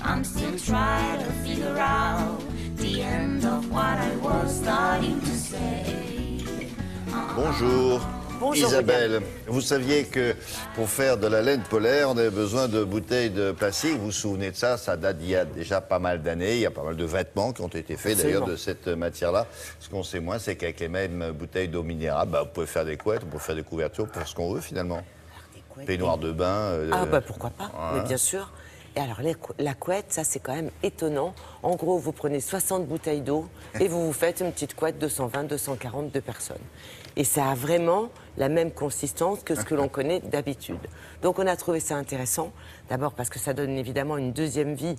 I'm still trying to figure out the end of what I was starting to say. Bonjour. Bonjour, Isabelle, William. vous saviez que pour faire de la laine polaire, on avait besoin de bouteilles de plastique. Vous vous souvenez de ça? Ça date d'il y a déjà pas mal d'années. Il y a pas mal de vêtements qui ont été faits d'ailleurs de cette matière-là. Ce qu'on sait moins, c'est qu'avec les mêmes bouteilles d'eau minérale, vous pouvez faire des couettes, on peut faire des couvertures pour ce qu'on veut finalement. Peignoir de bain. Pourquoi pas, mais bien sûr. Et alors, la couette, ça, c'est quand même étonnant. En gros, vous prenez 60 bouteilles d'eau et vous faites une petite couette 220, 240 de personnes. Et ça a vraiment la même consistance que ce que l'on connaît d'habitude. Donc, on a trouvé ça intéressant. D'abord parce que ça donne évidemment une deuxième vie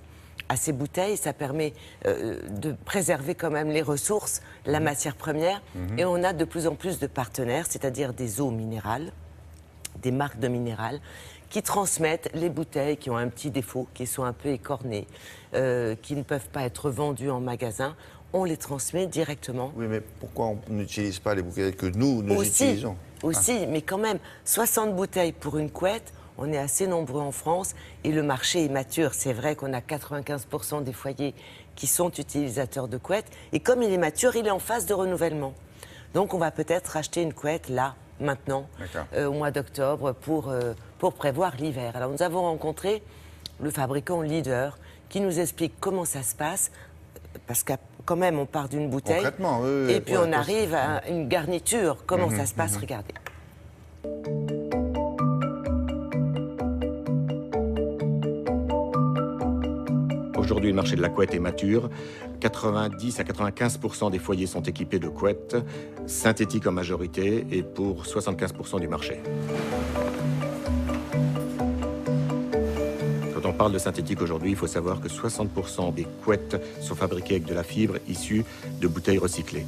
à ces bouteilles. Ça permet de préserver quand même les ressources, la matière première. Et on a de plus en plus de partenaires, c'est-à-dire des eaux minérales, des marques de minérales, qui transmettent les bouteilles qui ont un petit défaut, qui sont un peu écornées, qui ne peuvent pas être vendues en magasin. On les transmet directement. Oui, mais pourquoi on n'utilise pas les bouteilles que nous utilisons? Aussi, mais quand même, 60 bouteilles pour une couette, on est assez nombreux en France et le marché est mature. C'est vrai qu'on a 95% des foyers qui sont utilisateurs de couettes. Et comme il est mature, il est en phase de renouvellement. Donc on va peut-être acheter une couette là, maintenant, au mois d'octobre, pour prévoir l'hiver. Alors nous avons rencontré le fabricant leader qui nous explique comment ça se passe, parce que quand même on part d'une bouteille et puis on arrive à une garniture. Comment ça se passe? Regardez. Aujourd'hui, le marché de la couette est mature. 90 à 95% des foyers sont équipés de couettes, synthétiques en majorité, et pour 75% du marché. Quand on parle de synthétique aujourd'hui, il faut savoir que 60% des couettes sont fabriquées avec de la fibre issue de bouteilles recyclées,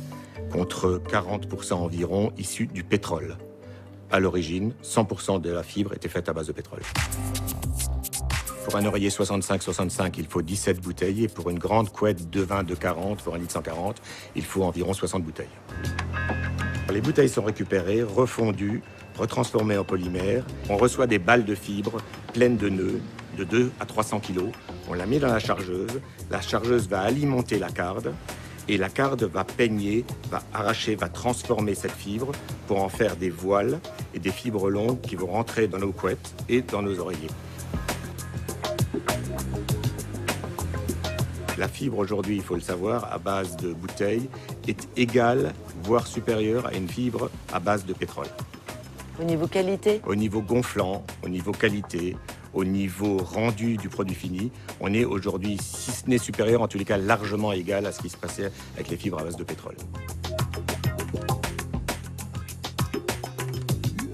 contre 40% environ issus du pétrole. À l'origine, 100% de la fibre était faite à base de pétrole. Pour un oreiller 65-65, il faut 17 bouteilles. Et pour une grande couette de 20 de 40, pour un litre 140, il faut environ 60 bouteilles. Les bouteilles sont récupérées, refondues, retransformées en polymère. On reçoit des balles de fibres pleines de nœuds, de 2 à 300 kg. On la met dans la chargeuse. La chargeuse va alimenter la carde. Et la carde va peigner, va arracher, va transformer cette fibre pour en faire des voiles et des fibres longues qui vont rentrer dans nos couettes et dans nos oreillers. La fibre aujourd'hui, il faut le savoir, à base de bouteilles, est égale, voire supérieure à une fibre à base de pétrole. Au niveau qualité? Au niveau gonflant, au niveau qualité, au niveau rendu du produit fini, on est aujourd'hui, si ce n'est supérieur, en tous les cas largement égal à ce qui se passait avec les fibres à base de pétrole.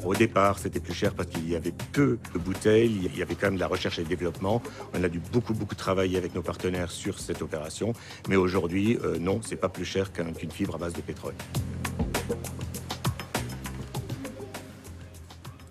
Au départ, c'était plus cher parce qu'il y avait peu de bouteilles, il y avait quand même de la recherche et le développement. On a dû beaucoup travailler avec nos partenaires sur cette opération. Mais aujourd'hui, non, c'est pas plus cher qu'une fibre à base de pétrole.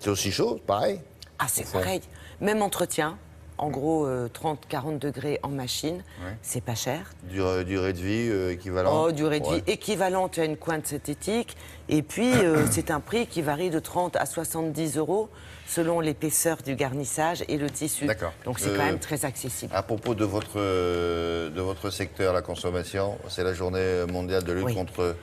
C'est aussi chaud, pareil? Ah, c'est pareil. Même entretien. En gros, 30-40 degrés en machine, c'est pas cher. Durée de vie équivalente? Durée de vie équivalente à une couette synthétique. Et puis, c'est un prix qui varie de 30 à 70 € selon l'épaisseur du garnissage et le tissu. Donc, c'est quand même très accessible. À propos de votre secteur, la consommation, c'est la journée mondiale de lutte contre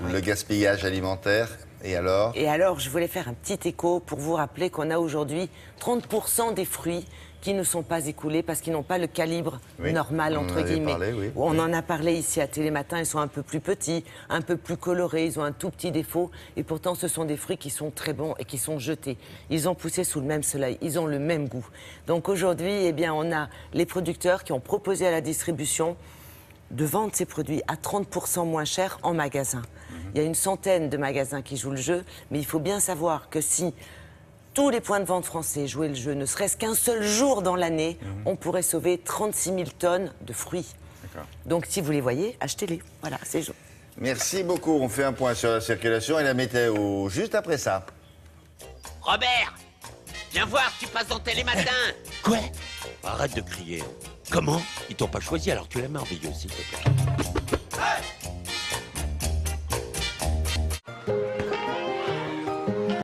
le gaspillage alimentaire. Et alors, je voulais faire un petit écho pour vous rappeler qu'on a aujourd'hui 30% des fruits qui ne sont pas écoulés parce qu'ils n'ont pas le calibre normal, entre guillemets. On en a parlé ici à Télématin, ils sont un peu plus petits, un peu plus colorés, ils ont un tout petit défaut. Et pourtant, ce sont des fruits qui sont très bons et qui sont jetés. Ils ont poussé sous le même soleil, ils ont le même goût. Donc aujourd'hui, on a les producteurs qui ont proposé à la distribution de vendre ces produits à 30% moins cher en magasin. Il y a une centaine de magasins qui jouent le jeu, mais il faut bien savoir que si tous les points de vente français jouaient le jeu, ne serait-ce qu'un seul jour dans l'année, on pourrait sauver 36 000 tonnes de fruits. Donc si vous les voyez, achetez-les. Voilà, c'est jour. Merci beaucoup. On fait un point sur la circulation et la météo juste après ça. Robert, viens voir, tu passes dans Télématin. Quoi? Arrête de crier. Comment? Ils t'ont pas choisi alors tu es merveilleux, s'il te plaît. Hey,